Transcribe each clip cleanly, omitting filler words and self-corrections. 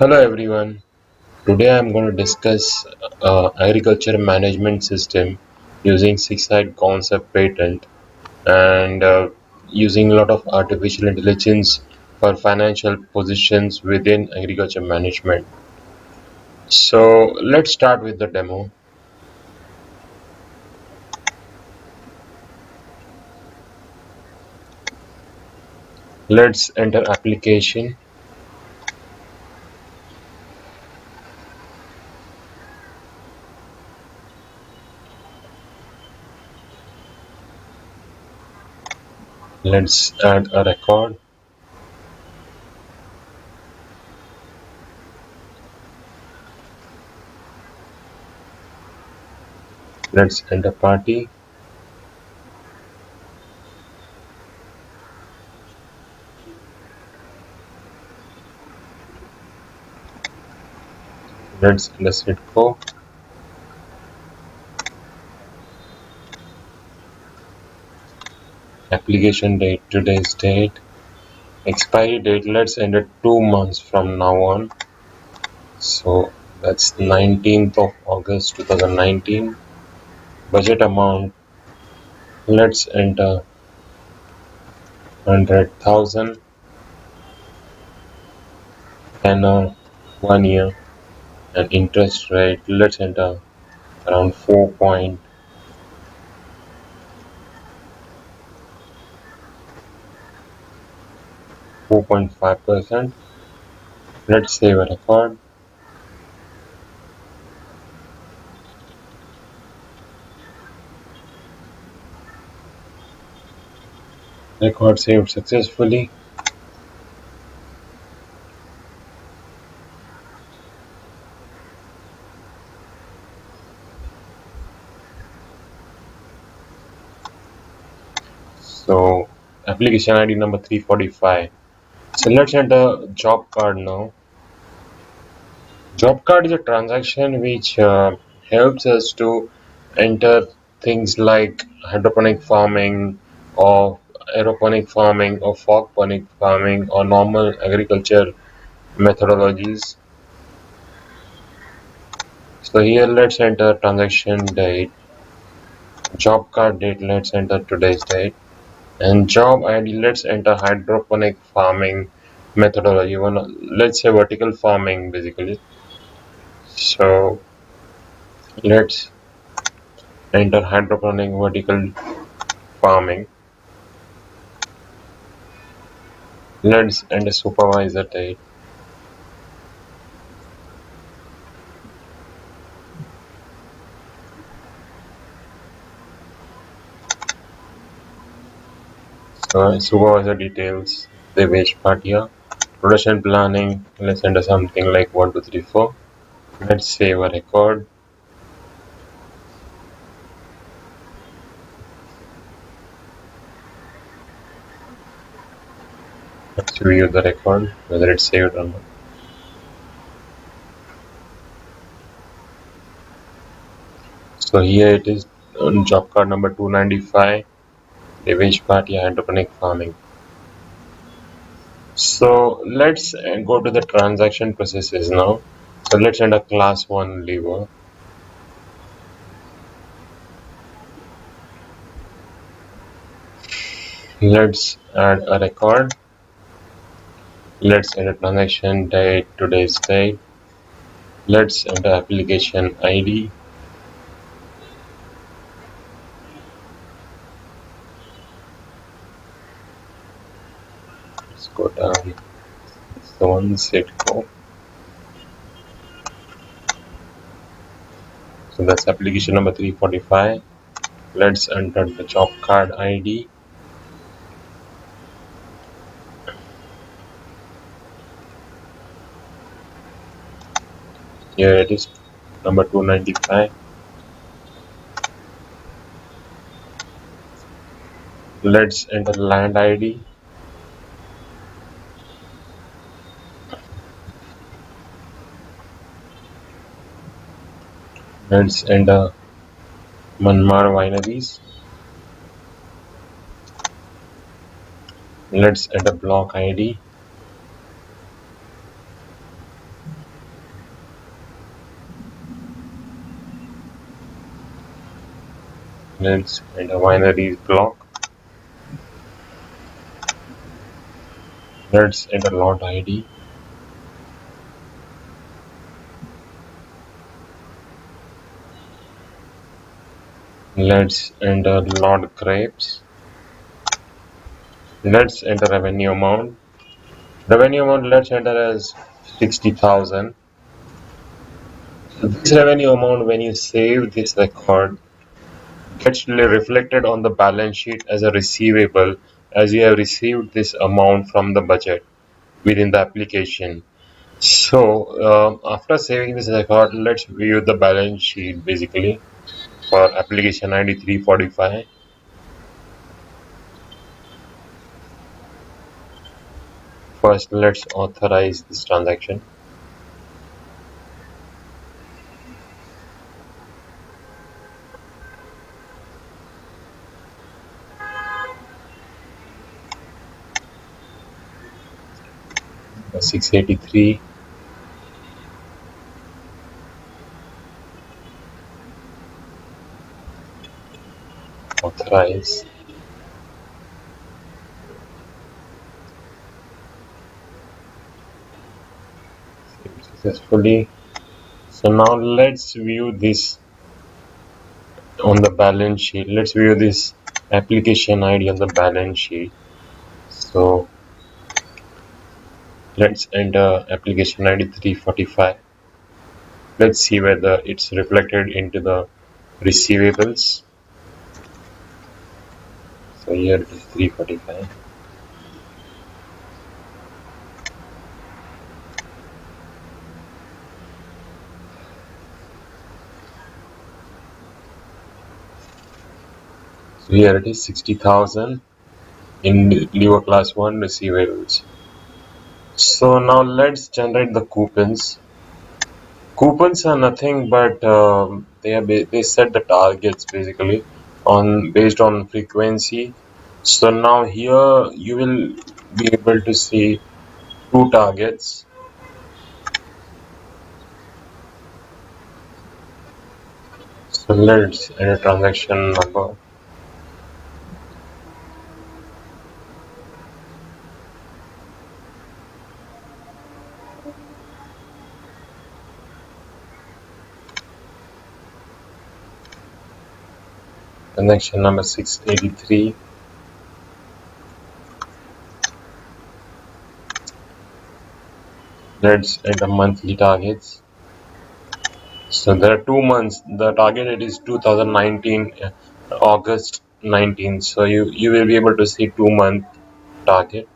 Hello everyone. Today I'm going to discuss agriculture management system using six-side concept patent and using a lot of artificial intelligence for financial positions within agriculture management. So let's start with the demo. Let's enter application. Let's add a record. Let's enter party. Let's enter Sitco. Application date, today's date. Expiry date, let's enter 2 months from now on. So that's 19th of August 2019. Budget amount, let's enter 100,000. Tenor 1 year. And interest rate, let's enter around 4.5%. Let's save a record. Record saved successfully. So application ID number 345. So let's enter job card now. Job card is a transaction which helps us to enter things like hydroponic farming or aeroponic farming or fogponic farming or normal agriculture methodologies. So here let's enter transaction date, job card date, let's enter today's date, and job ID, let's enter hydroponic farming methodology. Let's say vertical farming basically. So let's enter hydroponic vertical farming. Let's enter supervisor date. So supervisor details, Devesh Bhatia. Production planning, let's enter something like 1234. Let's save a record. Let's view the record, whether it's saved or not. So here it is on job card number 295, Devesh Bhatia Hydroponic Farming. So let's go to the transaction processes now. So let's enter class 1 lever. Let's add a record. Let's enter transaction date, today's date. Let's enter application ID. Let's go down. It's the one Setco. So that's application number 345. Let's enter the job card ID. Here it is, number 295. Let's enter land ID. Let's enter Manmar Wineries. Let's enter block ID. Let's enter binaries block. Let's enter lot ID. Let's enter lot grapes. Let's enter revenue amount. Revenue amount let's enter as 60,000. This revenue amount, when you save this record, gets reflected on the balance sheet as a receivable, as you have received this amount from the budget within the application. So after saving this record, let's view the balance sheet basically for application ID 345. First, let's authorize this transaction. The 683 authorize successfully. So now let's view this on the balance sheet. Let's view this application ID on the balance sheet. So let's enter application ID 345. Let's see whether it's reflected into the receivables. So here it is 345. So here it is 60,000 in Lever class 1 receivables. So now let's generate the coupons. Coupons are nothing but they set the targets basically on based on frequency. So now here you will be able to see two targets. So let's enter transaction number. Transaction number 683. Let's enter monthly targets. So there are 2 months. The target it is 2019 August 19. So you will be able to see 2 month target.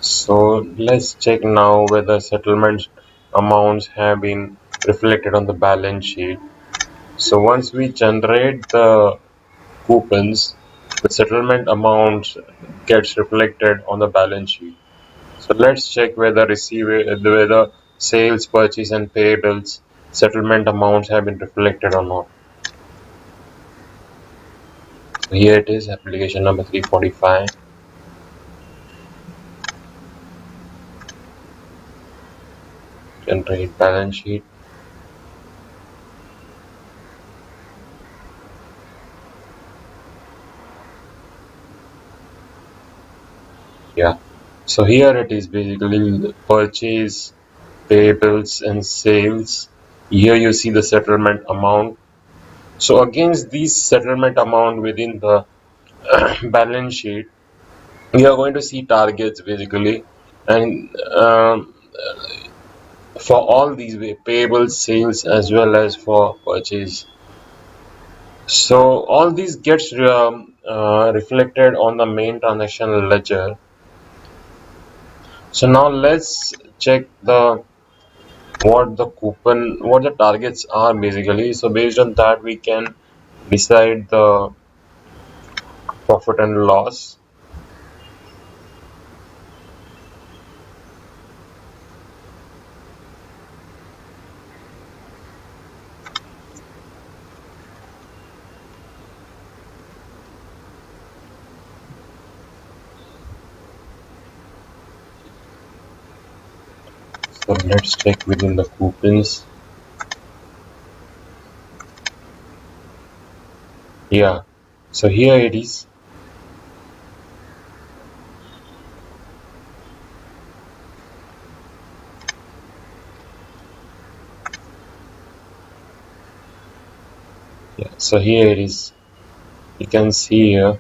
So let's check now whether settlement amounts have been reflected on the balance sheet. So once we generate the coupons, the settlement amount gets reflected on the balance sheet. So let's check whether sales, purchase, and payables settlement amounts have been reflected or not. So here it is, application number 345. Generate balance sheet. Yeah. So here it is basically purchase, payables, and sales. Here you see the settlement amount. So against these settlement amount within the balance sheet, we are going to see targets basically, and for all these payables, sales, as well as for purchase. So all these gets reflected on the main transaction ledger. So now let's check what the targets are basically. So based on that we can decide the profit and loss. So let's check within the coupons. Yeah, so here it is. Yeah, so here it is. You can see here.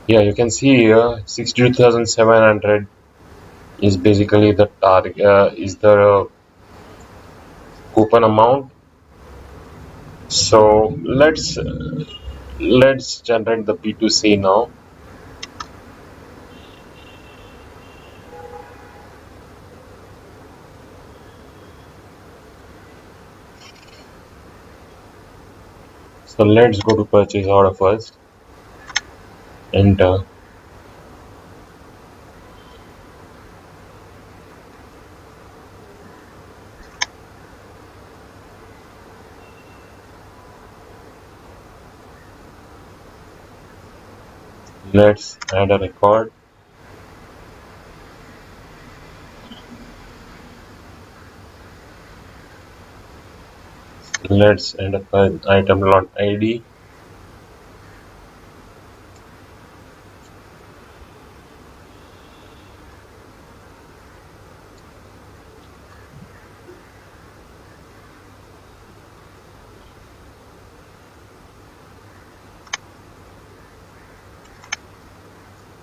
Yeah, you can see here 62,700 is basically the target, is the coupon amount. So let's generate the P2C now. So let's go to purchase order first. Enter. Let's add a record. Let's enter item lot ID.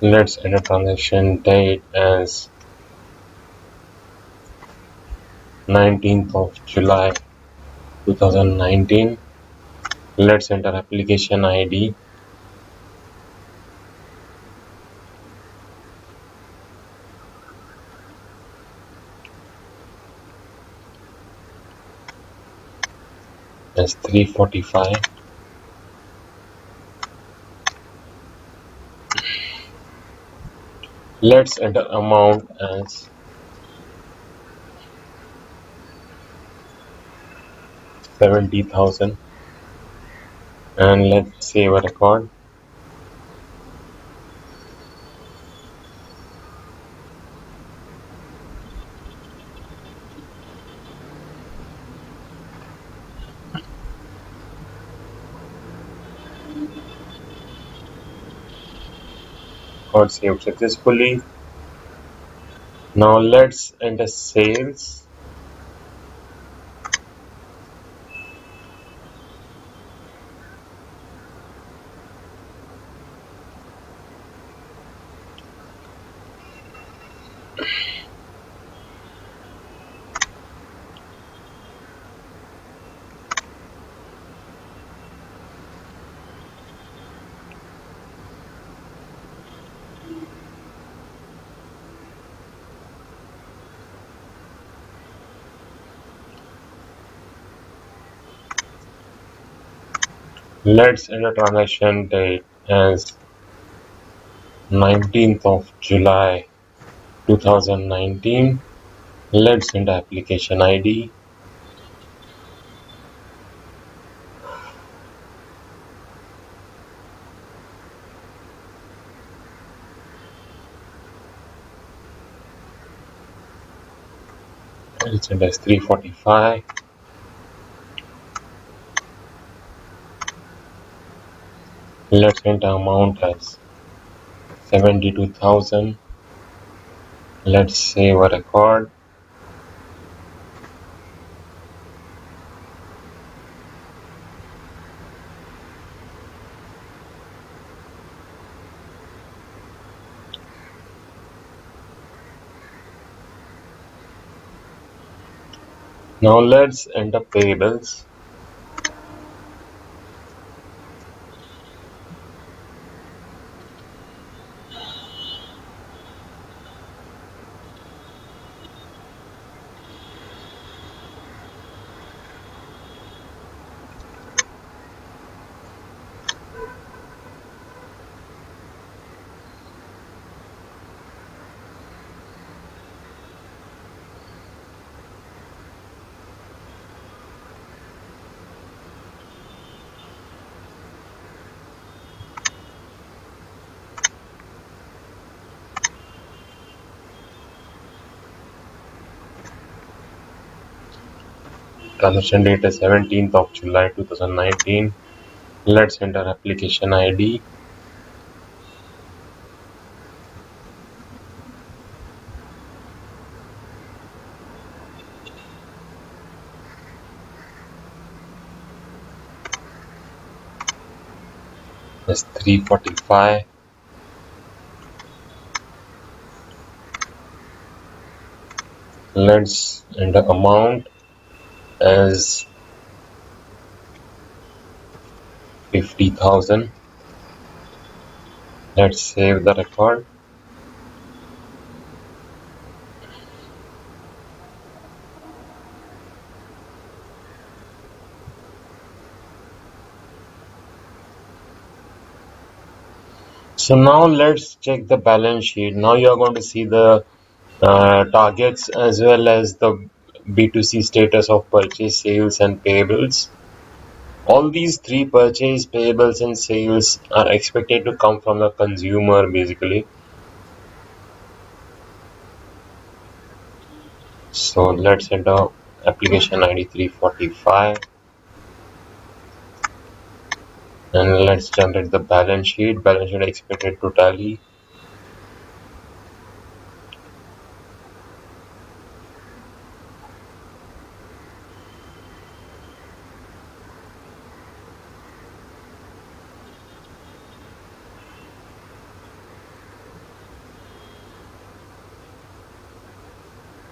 Let's enter transaction date as 19th of July 2019. Let's enter application ID as 345. Let's enter amount as 70,000 and let's save a record. Record saved successfully. Now let's enter sales. Let's enter transaction date as 19th of July 2019. Let's enter application ID. Let's enter as 345. Let's enter amount as 72,000. Let's save a record. Now let's enter payables. Transaction date is 17th of July 2019. Let's enter application ID. Is 345. Let's enter amount as 50,000. Let's save the record. So now let's check the balance sheet. Now you are going to see the targets as well as the B2C status of purchase, sales, and payables. All these three: purchase, payables, and sales, are expected to come from the consumer basically. So let's enter application ID 345 and let's generate the balance sheet. Balance sheet expected to tally.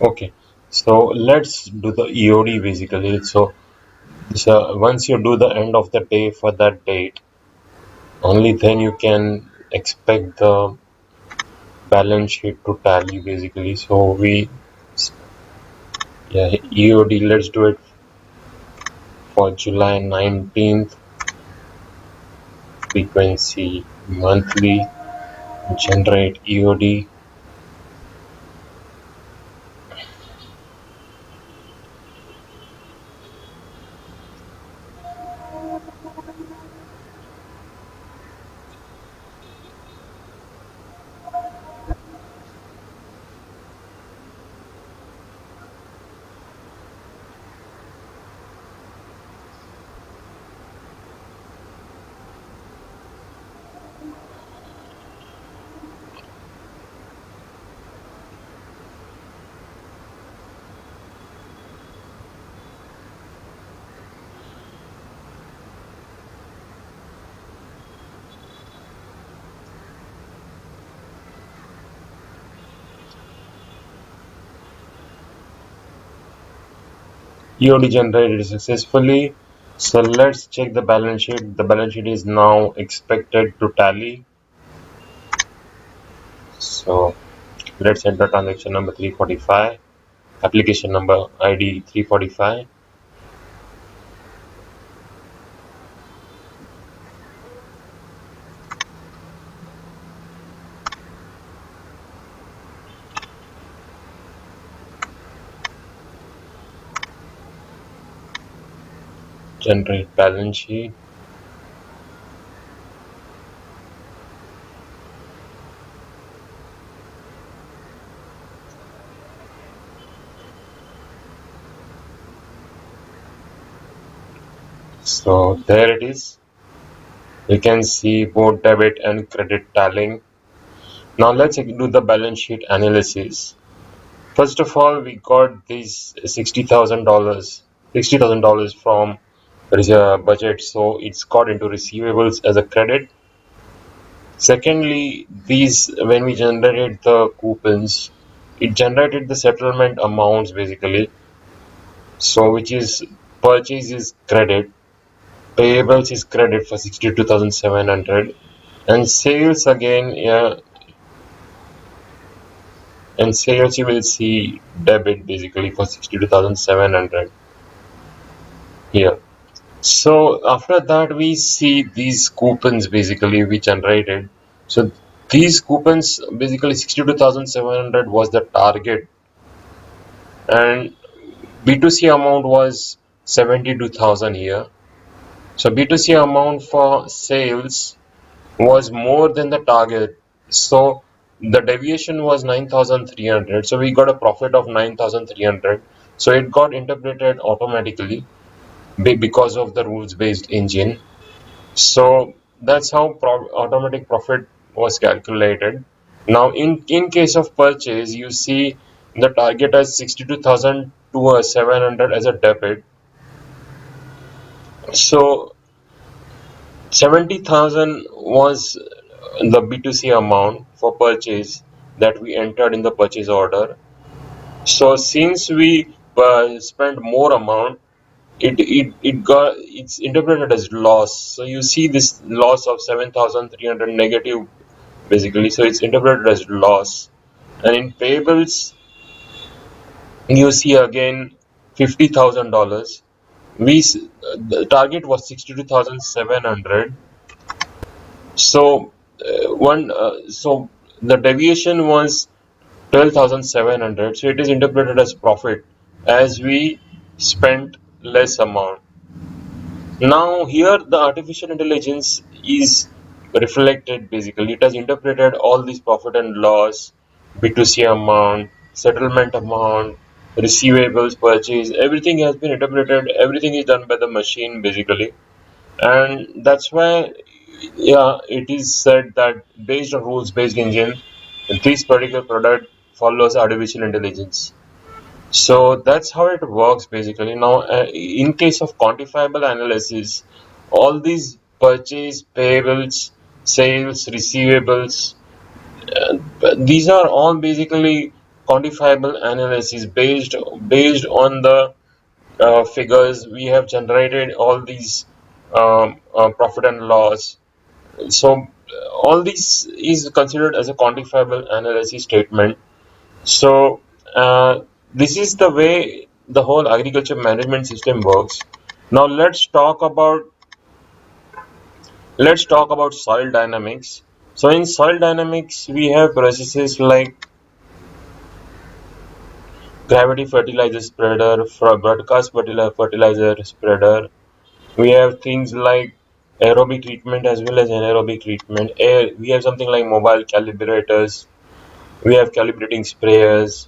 Okay, so let's do the EOD basically. So once you do the end of the day for that date, only then you can expect the balance sheet to tally basically. So EOD, let's do it for July 19th. Frequency monthly, generate EOD. EOD generated successfully. So let's check the balance sheet. The balance sheet is now expected to tally. So let's enter transaction number 345, application number ID 345, generate balance sheet. So there it is. You can see both debit and credit tallying. Now let's do the balance sheet analysis. First of all, we got these $60,000 from budget, so it's got into receivables as a credit. Secondly, these when we generated the coupons, it generated the settlement amounts basically. So which is purchase is credit, payables is credit for 62,700, and sales again, yeah, and sales you will see debit basically for 62,700 here. So after that we see these coupons basically we generated. So these coupons basically 62,700 was the target, and B2C amount was 72,000 here. So B2C amount for sales was more than the target. So the deviation was 9,300. So we got a profit of 9,300. So it got interpreted automatically because of the rules based engine. So that's how automatic profit was calculated. Now, in case of purchase, you see the target as 62,000 to 700 as a debit. So 70,000 was the B2C amount for purchase that we entered in the purchase order. So since we spent more amount, it's interpreted as loss. So you see this loss of 7,300 negative basically. So it's interpreted as loss. And in payables, you see again $50,000. The target was 62,700. So so the deviation was 12,700. So it is interpreted as profit as we spent less amount. Now here the artificial intelligence is reflected basically. It has interpreted all these profit and loss, B2C amount, settlement amount, receivables, purchase, everything has been interpreted, everything is done by the machine basically. And that's why yeah, it is said that based on rules based engine, this particular product follows artificial intelligence. So that's how it works basically. Now, in case of quantifiable analysis, all these purchase, payables, sales, receivables, these are all basically quantifiable analysis based on the figures we have generated all these profit and loss. So all this is considered as a quantifiable analysis statement. So this is the way the whole agriculture management system works. Now let's talk about soil dynamics. So in soil dynamics we have processes like gravity fertilizer spreader, broadcast fertilizer spreader. We have things like aerobic treatment as well as anaerobic treatment. We have something like mobile calibrators. We have calibrating sprayers.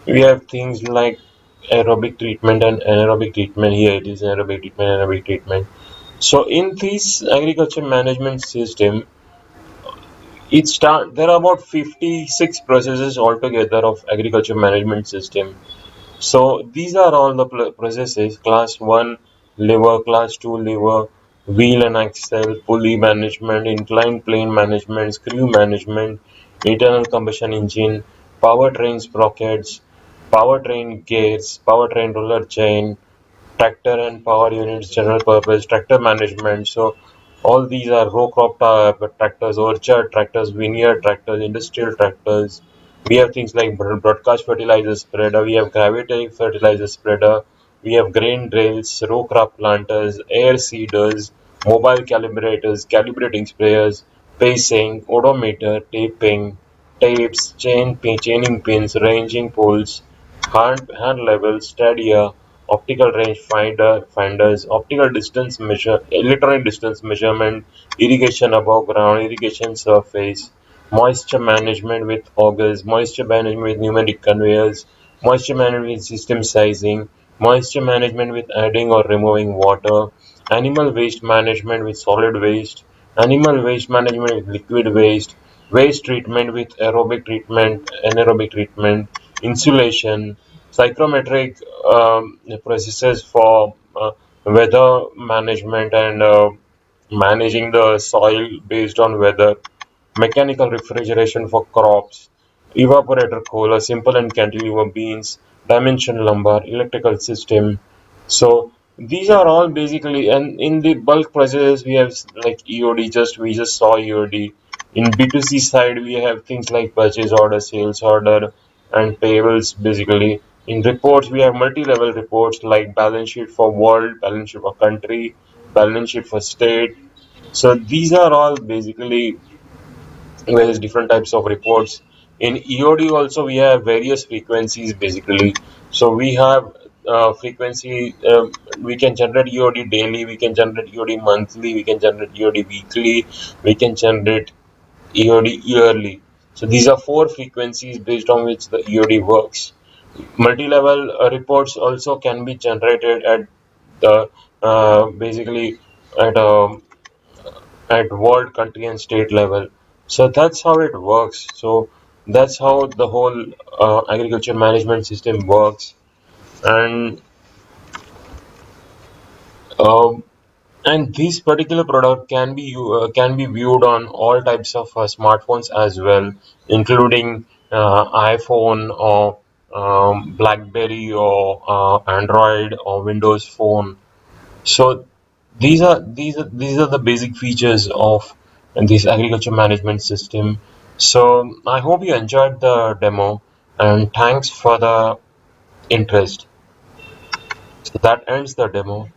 We have things like aerobic treatment and anaerobic treatment. Here it is aerobic treatment, anaerobic treatment. So in this agriculture management system, there are about 56 processes altogether of agriculture management system. So these are all the processes: class 1 lever, class 2 lever, wheel and axle, pulley management, inclined plane management, screw management, internal combustion engine, powertrain sprockets, powertrain gears, powertrain roller chain, tractor and power units, general purpose, tractor management. So all these are row crop tractors, orchard tractors, vineyard tractors, industrial tractors. We have things like broadcast fertilizer spreader, we have gravity fertilizer spreader, we have grain drills, row crop planters, air seeders, mobile calibrators, calibrating sprayers, pacing, odometer, taping, tapes, chaining pins, ranging poles, hand level, stadia, optical range finders, optical distance measure, electronic distance measurement, irrigation above ground, irrigation surface, moisture management with augers, moisture management with pneumatic conveyors, moisture management with system sizing, moisture management with adding or removing water, animal waste management with solid waste, animal waste management with liquid waste, waste treatment with aerobic treatment, anaerobic treatment, insulation, psychrometric processes for weather management and managing the soil based on weather, mechanical refrigeration for crops, evaporator cooler, simple and cantilever beans, dimension lumber, electrical system. So these are all basically, and in the bulk processes we have like EOD. We just saw EOD. In B2C side we have things like purchase order, sales order, and payables basically. In reports we have multi-level reports like balance sheet for world, balance sheet for country, balance sheet for state. So these are all basically various different types of reports. In EOD also we have various frequencies basically. So we have frequency, we can generate EOD daily, we can generate EOD monthly, we can generate EOD weekly, we can generate EOD yearly. So these are four frequencies based on which the EOD works. Multi-level reports also can be generated at the basically at world, country, and state level. So that's how it works. So that's how the whole agriculture management system works. And um, and this particular product can be viewed on all types of smartphones as well, including iPhone or BlackBerry or Android or Windows Phone. So these are the basic features of this agriculture management system. So I hope you enjoyed the demo, and thanks for the interest. So that ends the demo.